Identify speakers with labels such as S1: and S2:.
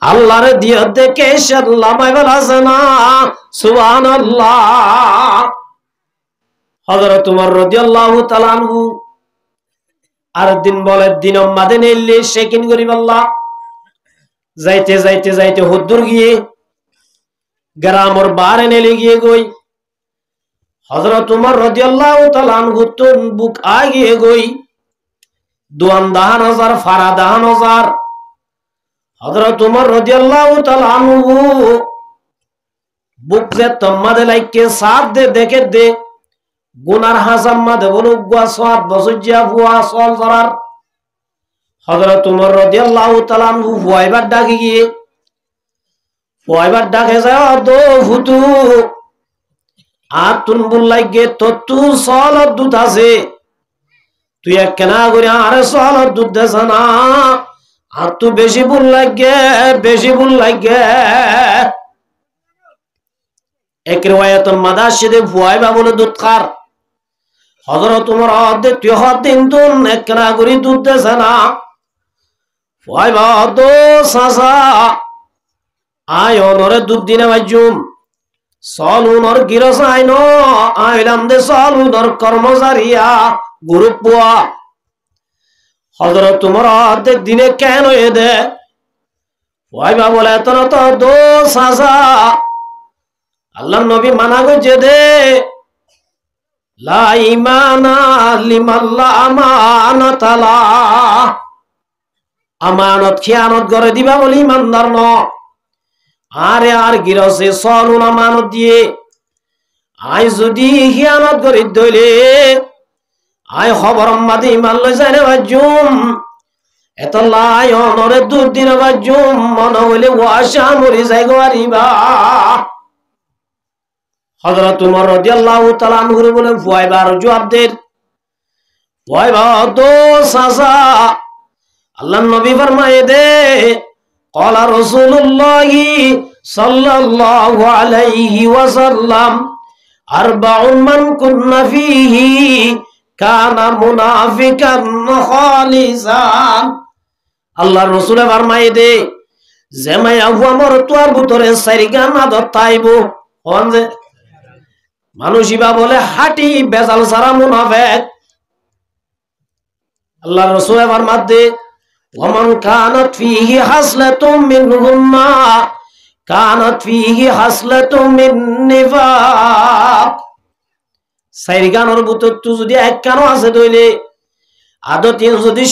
S1: আল্লাহর দিয়ে দেখে সাল্লামাই বলাছে না সুবহানাল্লাহ। হযরত উমর রাদিয়াল্লাহু তাআলা আনহু আর দিন বলে দিন মাদে নেলে শেকিন গরিব আল্লাহ যাইতে যাইতে যাইতে হুদ্দুর গিয়ে গ্রামর বারে নেলে গিয়ে গই হযরত উমর রাদিয়াল্লাহু তাআলা আনহু তুন বুক আগিয়ে গই দুয়ান দাহান হাজার ফারা দাহান হাজার হযরত উমর রাদিয়াল্লাহু তাআলা আনহু বুক যে তম্মাদে লাইকে সাথ দে দেখে দে গুনার হাসাম মাদে বলু গুয়া সাত বসজিয়া ফুয়া সল জরার হযরত উমর রাদিয়াল্লাহু তাআলা আনহু ফুয়াইবার ডাকে গিয়ে ফুয়াইবার ডাকে যায় দো ফুতু আতুন বুল্লাই গে ততু সল দুধ আছে তুই একনা করে আরে সল দুধ দেছ না আর তু বেশি ভুল লাগে বেশি ভুল লাগে এক রিওয়ায়াতুল মাদাশিদে ফুয়াইবা বলে দুধ খার হযরত উমর দে তুই হদিন তুন একনা করে দুধ দেছ না ফুয়াইবা দো সাসা আয় অনরে দুধ দিনে বাজুম সলুনর গিরস আইন আইলাম দে সলুনর কর্মচারিয়া গ্রুপ বুয়া হযরত উমর দে দিনে কেন এ দে ওয়াইবা বলে তোর তো দোষ আসা আল্লাহর নবী মানা গো দে লা ঈমানা লিমান লা আমানাতালা আমানত খিয়ানত করে দিবা বলি ইমানদার ন আরে আর গিরসে সলুন আমানত দিয়ে আই যদি খিয়ানত করে দইলে আই খবর মাদি ইমান লই যায় রে বাজুম এত লাই অনরে দুধ দিন বাজুম মন হইলে ওয়াশা মরি যাই গরিবা হযরত উমর রাদিয়াল্লাহু তাআলা আনহু বলে ফুয়াইবার জবাব দেন ফুয়াইবা দো সাসা আল্লাহর নবী ফরমায়ে দে ক্বালা রাসূলুল্লাহি সাল্লাল্লাহু আলাইহি ওয়াসাল্লাম আরবাউন মান কুন্না ফীহি কানা মুনাফিকান খালিসান আল্লাহর রাসূল ফরমায়ে দে যে মায়া হুয়া মর তোর ভিতরে সারিগা মাদত তাইবো কোন যে মানুষিবা বলে হাঁটি বেজাল সারা মুনাফিক আল্লাহর রাসূল ফরমাতে ওমান কানাত ফীহি হাসলাতুম মিনহুমা কানাত ফীহি হাসলাতুম মিন নিফাক সাইরগানোর ভিতর তো যদি এক কানো আছে দইলে আদত যদি